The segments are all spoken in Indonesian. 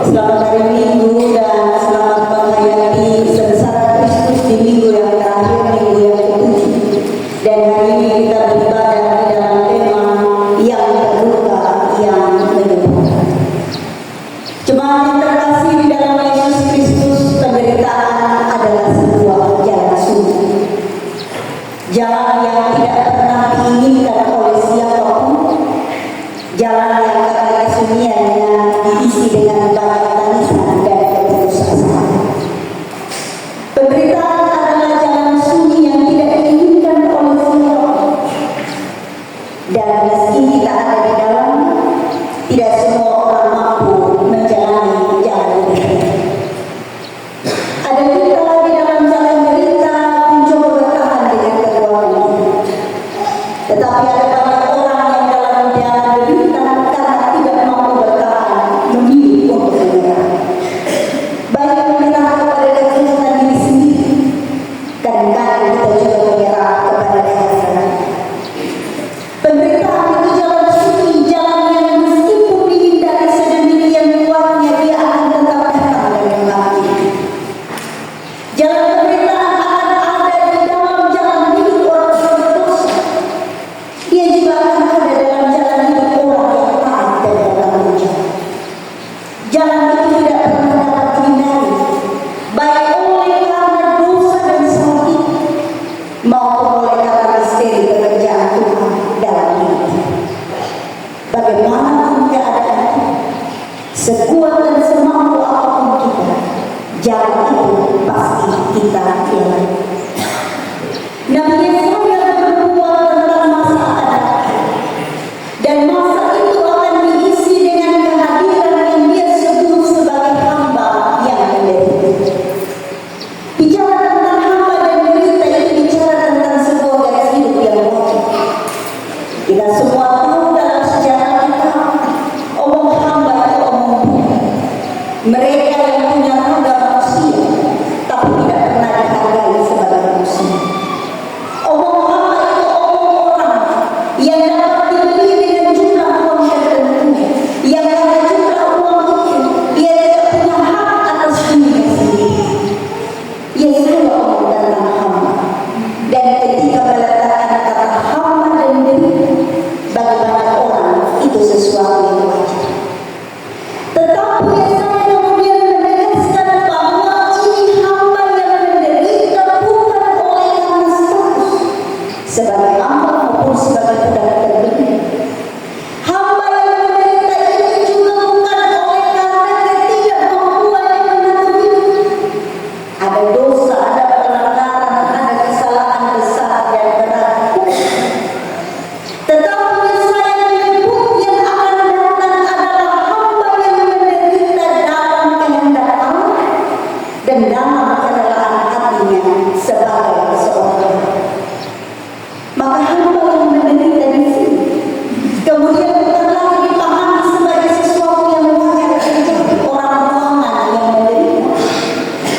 Selamat hari Minggu dan selamat menghayati sengsara Kristus di minggu yang terakhir, minggu yang ketujuh. Dan hari ini kita beribadah di dalam tema yang terluka, yang menyembuhkan. Jemaat yang terkasih di dalam Yesus Kristus, penderitaan adalah sebuah jalan sunyi. Jalan yang tidak pernah diinginkan oleh siapapun. Jalan yang karena kesunyiannya diisi dengan banyak tangisan dan keputusasaan. Penderitaan adalah jalan sunyi yang tidak diinginkan oleh siapapun. Dan meski kita ada di dalam, tidak semua orang mampu menjalani jalan ini. Ada kita di dalam jalan derita mencoba bertahan dengan kekuatan. Tetapi ada banyak orang yang dalam jalan derita karena tidak mampu bertahan memilih untuk menyerah. Baik menyerah kepada kekuatan diri sendiri, kadang-kadang kita juga menyerah kepada kehadiran. Penderitaan itu jalan sunyi, jalan yang meskipun dihindari sedemikian kuatnya, dia akan tetap datang dengan mati. Jalan penderitaan akan ada di dalam jalan hidup orang yang berdosa. Dia juga akan ada dalam jalan hidup orang yang taat dan bertanggung jawab. Jalan itu tidak pernah dapat dihindari, baik oleh karena dosa dan salah kita, maupun oleh karena misteri pekerjaan Tuhan dalam hidup kita. Bagaimanapun keadaan, sekuat dan semampu apapun kita, jalan itu pasti kita jalani. Nabi Yesaya berbuat tentang masa akan datang, dan masa itu akan diisi dengan kehadiran yang dia sebut sebagai hamba yang menderita. Bicara tentang hamba dan menderita itu bicara tentang sebuah garis hidup yang wajar. Kita semua tahu dalam sejarah kita, omong hamba itu omong Tuhan. Mereka yang punya harga manusia, tapi tidak pernah dihargai sebagai manusia. Omong hamba itu omong orang yang dapat dibeli dengan jumlah uang tertentu, yang karena jumlah uang itu dia tidak punya hak atas dirinya sendiri. Yesaya omong tentang hamba, dan ketika meletakkan kata hamba dan menderita, bagi banyak orang itu sesuatu yang wajar. Tetapi Yesaya kemudian menegaskan bahwa ini hamba yang menderita bukan oleh karena status sebagai hamba maupun sebagai budak terbeli. Hamba yang menderita ini juga bukan oleh karena ketidakmampuan yang mengatur hidup. Ada dosa, ada pelanggaran, ada kesalahan besar dan berat. Tetapi Yesaya menyebut yang akan datang adalah hamba yang menderita dalam kehendak Allah dan dalam kerelaan hatinya sebagai seorang. Maka hamba yang menderita di sini kemudian bukan lagi dipahami sebagai sesuatu yang wajar terjadi orang buangan yang menderita,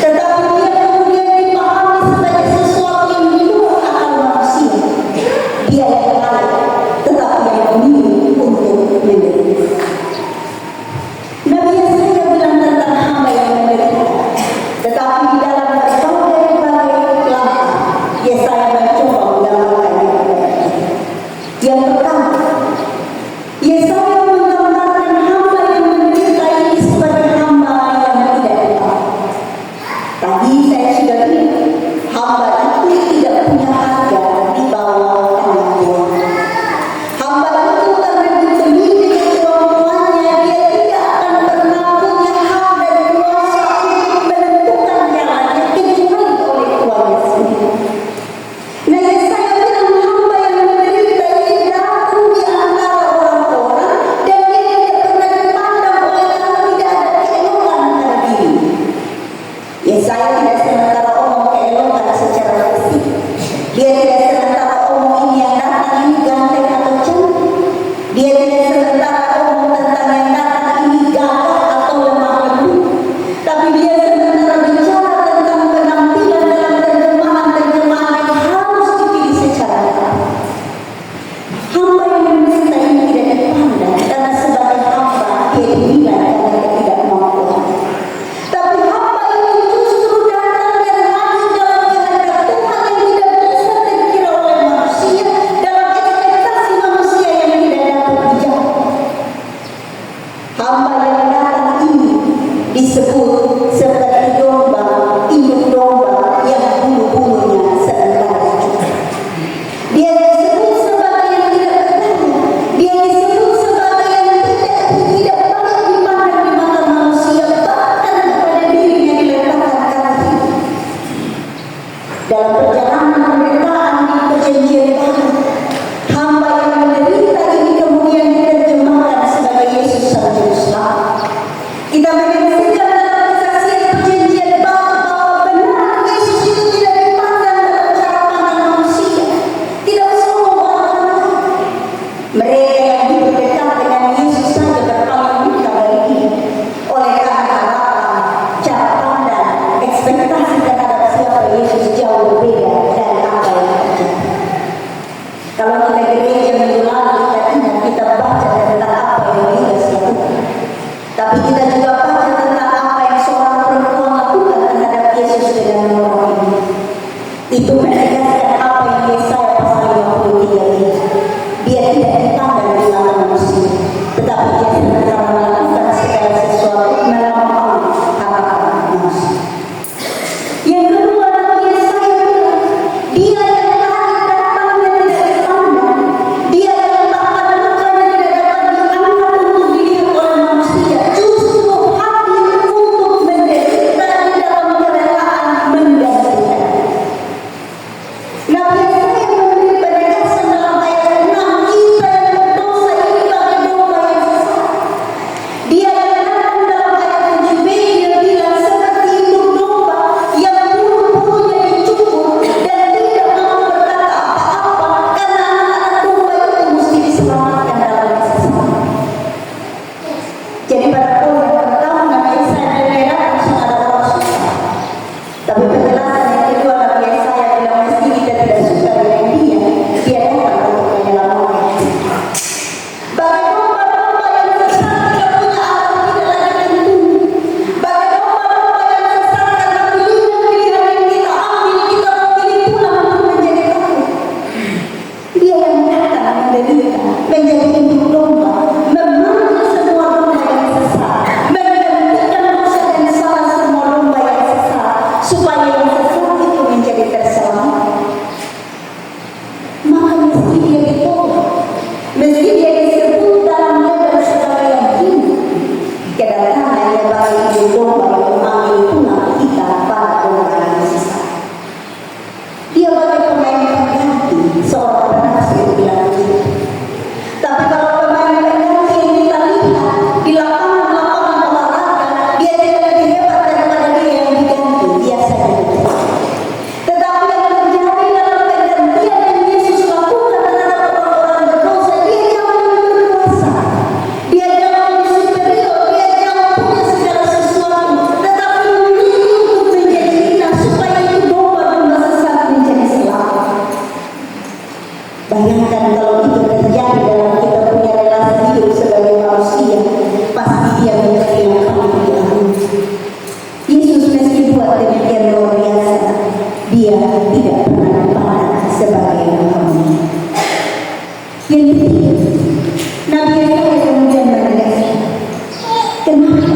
tetapi dia kemudian dipahami sebagai sesuatu yang di luar akal manusia. Dia yang lain, tetapi yang memilih untuk menderita. Nabi Yesaya bilang tentang hamba yang menderita, tetapi di dalam berbagai langkah Yesaya mencoba menggambarkannya kepada kita. Yang pertama, Yesaya menggambarkan hamba yang menderita ini sebagai hamba yang tidak dianggap. Tadi saya sudah bilang, hamba itu tidak punya harga di bawah tangan Tuhan. Hamba itu karena dibeli dengan kemampuannya, dia tidak akan pernah punya hak dan kuasa untuk menentukan jalannya kecuali oleh Tuhannya sendiri. Nah, Yesaya bilang hamba yang menderita ini datang di antara orang-orang dan dia tidak pernah dipandang oleh karena tidak ada keelokan pada diri. Yesaya tidak sementara omong keelokan secara fisik. Dia tidak sementara omong ini yang datang ini ganteng atau cantik. Dia tidak sementara omong tentang yang datang ini gagah atau lemah lembut. Tapi dia sementara bicara tentang penampilan dalam terjemahan-terjemahan yang harus dipilih secara tepat. Hamba yang menderita ini tidak dipandang karena sebagai hamba dia dinilai karena ketidakmampuan. Hamba yang datang ini disebut seperti domba, induk domba yang bulu-bulunya sementara cukup. Dia disebut sebagai yang tidak berdaya. Dia disebut sebagai yang tidak baik dipandang di mata manusia, bahkan kepada dirinya diletakkan kaki. Dalam perjalanan pemberitaan di perjanjian baru, hamba yang menderita ini kemudian diterjemahkan sebagai Yesus Sang Juru Selamat. Kita menyaksikan dalam kesaksian perjanjian baru bahwa benar Yesus itu tidak dipandang dalam cara pandang manusia, tidak sombong orang. Mereka yang hidup dekat dengan Yesus saja berpaling muka dari dia. Oleh karena harapan, cara pandang, ekspektasi terhadap siapa Yesus jauh berbeda dari apa yang terjadi. Kalau kita gereja minggu lalu kita ingat, kita baca tentang apa yang Yudas lakukan. Tapi kita juga baca tentang apa yang seorang perempuan lakukan terhadap Yesus dengan orang ini. Itu menegaskan apa yang Yesaya pasal 53 ini. Dia tidak dipandang di mata manusia, tetapi dia sedang melakukan segala sesuatu melampaui harapan manusia. Yang kedua, Yesaya bilang, dia yang tadi datang dan tidak dipandang, dia yang bahkan lukanya tidak dapat diangkat untuk dilihat oleh manusia, justru hadir untuk menderita di dalam kerelaan menggantikan. Nabi Yesaya memberi penegasan dalam ayat 6, kita yang berdosa ini bagai domba yang sesat. Dia yang datang dalam ayat 7b, dia bilang seperti induk domba yang bulu-bulunya dicukur dan tidak mau berkata apa-apa karena anak-anak domba itu mesti diselamatkan dalam kesesatan. Jadi pada poin yang pertama Nabi Yesaya menyatakan sudah ada orang suka. Tapi penjelasan yang kedua Nabi Yesaya bilang meski kita tidak suka dengan dia datang untuk menyelamatkan kita. Bagai domba-domba yang sesat tidak punya arah, tidak lagi tentu. Bagai domba-domba yang sesat karena pilihan-pilihan yang kita ambil, kita pilih pulang untuk menjadi takut. Dia yang datang menderita, menjadi induk domba, memanggil semua domba yang sesat, menggantikan dosa dan salah semua domba yang sesat, supaya yang sesat itu menjadi terselamatkan. Maka meski dia ditolak, meski dia disebut dalam lebar sebagai yang ini, kedatangannya bagi induk domba yang memanggil pulang kita para domba yang sesat. Dia bagai pemain pengganti, seorang penafsir bilang begitu. Tapi kalau pemain pengganti yang kita lihat di lapangan-lapangan olahraga, dia tidak lebih hebat daripada dia yang diganti, dia saja betul. Tetapi yang terjadi dalam penggantian yang Yesus lakukan terhadap orang-orang berdosa, dia jauh lebih berkuasa, dia jauh lebih superior, dia jauh punya segala sesuatu, tetapi memilih untuk menjadi hina supaya itu domba-domba sesat menjadi selamat. Bayangkan kalau itu terjadi dalam kita punya relasi hidup sebagai manusia, pasti dia menjadi yang paling dahulu. Yesus meski buat demikian luar biasa, dia tidak pernah dipandang sebagai yang paling. Yang ketiga, Nabi Yesaya kemudian menegaskan, kenapa?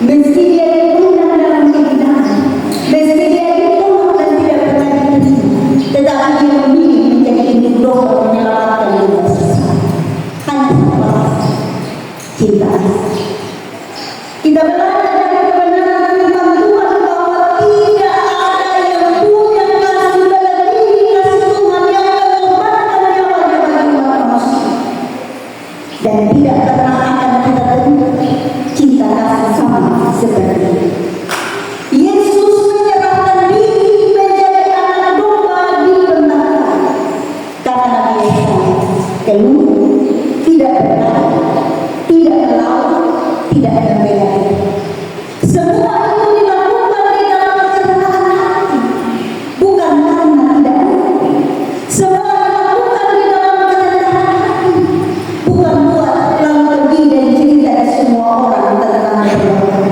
Meski dia dipandang dalam kehinaan, meski dia ditolak dan tidak pernah diterima, tetapi dia memilih menjadi induk domba menyelamatkan domba sesat. Hanya satu alasan, cinta. Kita belajar dari kebenaran firman Tuhan bahwa tidak ada yang punya kasih melebihi kasih Tuhan yang mengorbankan nyawanya bagi umat manusia. Dan tidak pernah akan kita temukan cinta kasih sama seperti ini. Yesus menyerahkan diri menjadi anak domba di pembakaran. Kata Nabi Yesaya, keluh, tidak berlari, tidak melawan, tidak membela diri. Semua itu dilakukan di dalam kerendahan hati, bukan karena tidak mampu. Semua dilakukan di dalam kerendahan hati, bukan buat lalu pergi dan cerita ke semua orang tentang perbuatan.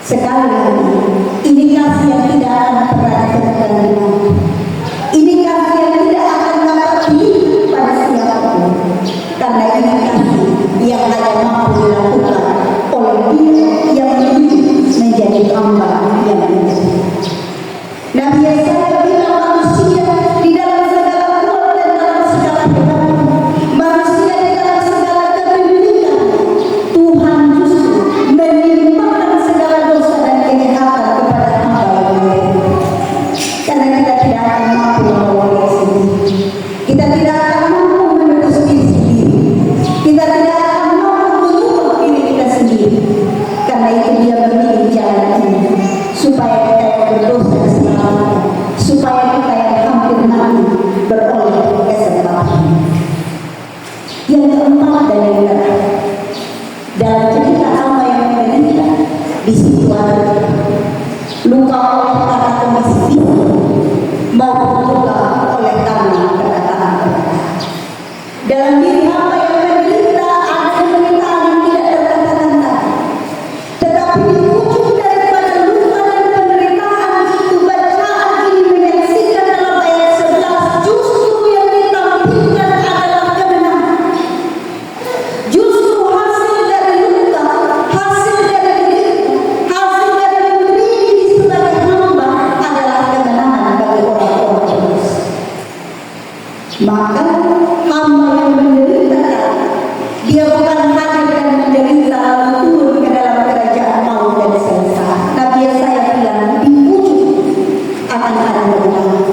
Sekali lagi, ini kasih yang tidak akan pernah ditemukan di mana. Ini kasih yang tidak akan dapat dilihat pada siapapun, karena ini kasih yang hanya mampu supaya kita yang berdosa diselamatkan, supaya kita yang hampir mati beroleh kesempatan. Yang keempat dan yang terakhir, dalam cerita hamba yang menderita, di situ ada luka oleh karena kemiskinan maupun luka oleh karena perkataan. Dalam diri hamba yang menderita ada penderitaan yang tidak terkata-kata, tetapi di ujung daripada luka dan penderitaan itu, bacaan ini menyaksikan dalam ayat 11 justru yang ditampilkan adalah kemenangan. Justru hasil dari luka, hasil dari derita, hasil dari memberi sebagai hamba adalah kemenangan bagi orang-orang kudus. Maka hamba yang menderita, dia bukan hadir dan menderita lalu turun ke dalam kerajaan maut dan celaka. Nabi Yesaya bilang di ujung akan ada kemenangan,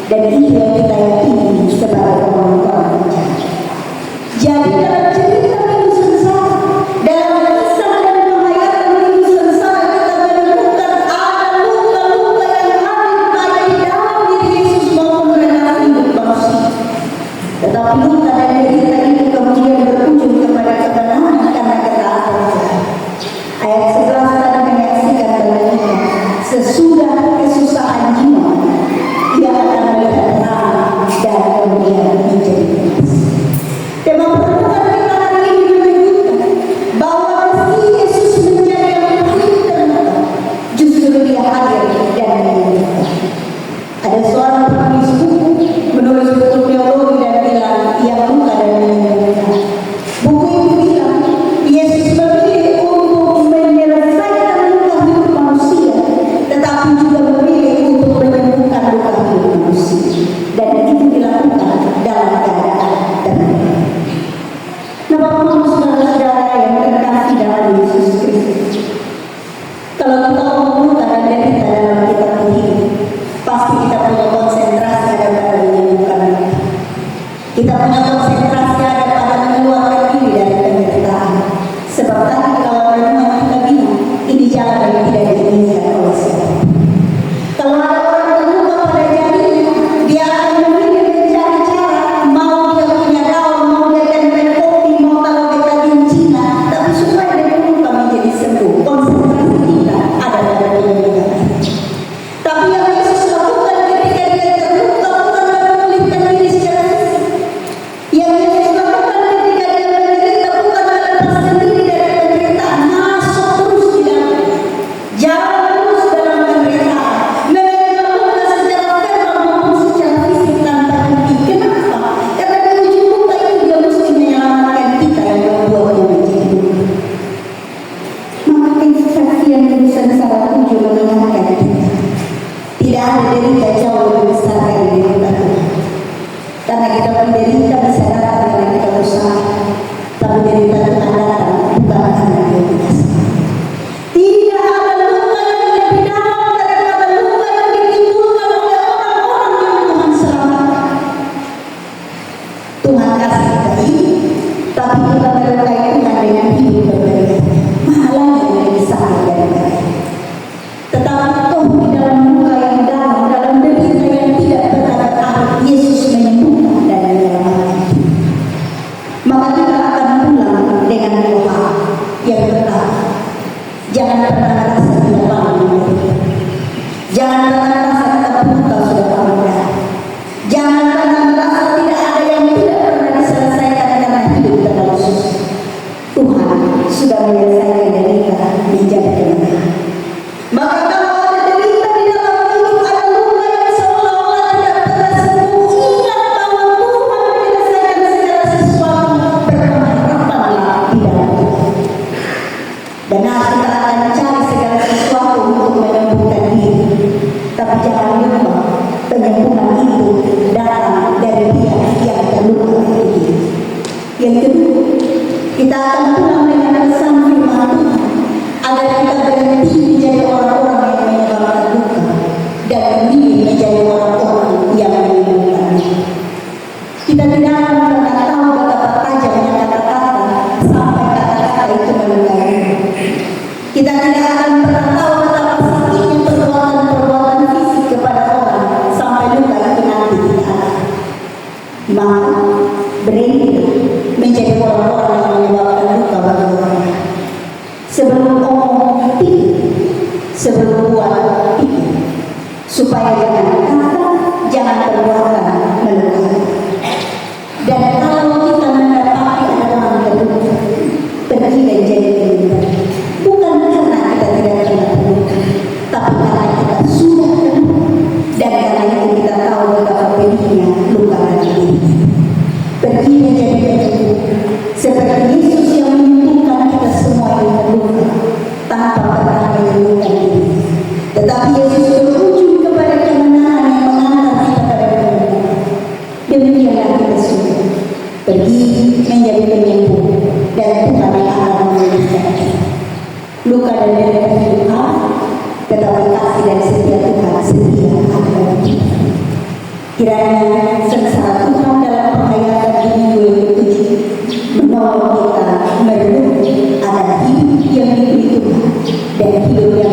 dan itu yang kita yakini sebagai orang-orang percaya. Jadi dalam cerita minggu sengsara, dalam kisah dan penghayatan minggu sengsara, kita menemukan ada luka-luka yang hadir baik di dalam diri Yesus maupun dalam hidup manusia. Tetapi luka dan derita itu kemudian berujung kepada kemenangan karena ketaatan. Ayat 11 tadi menyaksikan bahwa sesudah kesusahan jiwa, ia akan melihat terang dan kemudian menjadi bebas. Tema pertemuan kita hari ini menunjukkan bahwa meski Yesus menjadi yang paling termuka, justru dia hadir dan menyembuhkan. Ada seorang penulis buku, menulis buku teologi dan bilang ia luka dan menyembuhkan. Buku itu bilang Yesus memilih untuk menyelesaikan luka hidup manusia, tetapi juga memilih untuk menyembuhkan luka hidup manusia, dan itu dilakukan dalam keadaan tenang. Nah, Bapak-Ibu, saudara-saudara yang terkasih dalam Yesus Kristus, kalau kita ngomong luka dan derita dalam kita hidup, pasti kita punya konsentrasi ada pada menyembuhkan luka. Kita punya konsentrasi ada pada mengeluarkan diri dari penderitaan. Sebab tadi kalau renungan kita bilang, ini jalan yang tidak diinginkan oleh siapa. Kalau ada orang terluka pada jarinya, dia akan memilih mencari cara, mau dia punya daun, mau dia tempel kopi, mau taruh betadine Cina, tapi supaya dia luka menjadi sembuh. Konsentrasi kita ada pada penyembuhan. Tapi yang Yesus lakukan ketika dia terluka bukan memulihkan diri secara fisik. Yang Yesus lakukan ketika dia menderita bukan melepaskan diri dari penderitaan, masuk terus di dalam, jalan terus dalam penderitaan, menerima luka secara verbal maupun secara fisik tanpa henti. Kenapa? Karena di ujung luka itu dia mesti menyelamatkan kita yang membuatnya menjadi luka. Maka kesaksian minggu sengsara itu juga mengingatkan kita, tidak ada derita jauh lebih besar dari derita Tuhan. Karena kita menderita bisa datang karena kita berusaha, tapi derita Tuhan datang bukan karena dia biasa. Tidak ada luka yang lebih dalam daripada luka yang ditimbulkan oleh orang-orang yang Tuhan selamatkan. Tuhan kasih kita ini, tapi kita melukai Tuhan dengan hidup berbeda. Mahalan yang lebih sakit daripada itu. Tetapi toh di dalam luka yang dalam, dalam derita yang tidak berkata-kata, Yesus menyembuhkan dan menyelamatkan. Maka kita akan pulang dengan doa yang benar. Jangan pernah merasa tidak paham menderita. Jangan pernah merasa kita buta sudah paham. Jangan pernah merasa tidak ada yang tidak pernah diselesaikan karena hidup terlalu susah. Tuhan sudah menyelesaikan derita menjadi kemenangan. Maka kalau ada derita di dalam hidup, ada luka yang seolah-olah tidak pernah sembuh, ingat bahwa Tuhan menyelesaikan segala sesuatu. Berharapanlah di dalam Tuhan. Benar, kita akan cari segala sesuatu untuk menyembuhkan diri, tapi jangan lupa penyembuhan itu datang dari Dia yang terluka itu. Yang kedua, kita akan pulang dengan pesan firman Tuhan agar kita berhenti menjadi orang-orang yang menyebabkan luka dan memilih menjadi orang-orang yang menyembuhkan. Kita tidak akan pernah tahu betapa tajamnya kata-kata sampai kata-kata itu melukai. Kita tidak akan pernah tahu betapa sakitnya perbuatan Sebelum ngomong pikir, sebelum buat pikir, supaya jangan kata, jangan perbuatan melukai. Dan kalau kita mendapati ada orang terluka, pergi dan jadi terluka, bukan karena kita tidak pernah terluka, tapi karena kita sudah terluka, dan karena itu kita tahu betapa pedihnya luka hati ini. Pergi dan jadi terluka, seperti Yesus yang menyembuhkan kita semua yang terluka tanpa pernah menyembuhkan diri. Tetapi Yesus berujung kepada kemenangan yang mengantar kita pada kemenangan. Demikianlah kita semua pergi menjadi penyembuh dan Tuhan yang akan menyembuhkan kita. Luka dan derita luka, tetapi kasih dan setia Tuhan setia akan kita. Kiranya sengsara Tuhan dalam penghayatan ini 27 menolong kita merenung akan hidup yang diberi Tuhan dan hidup yang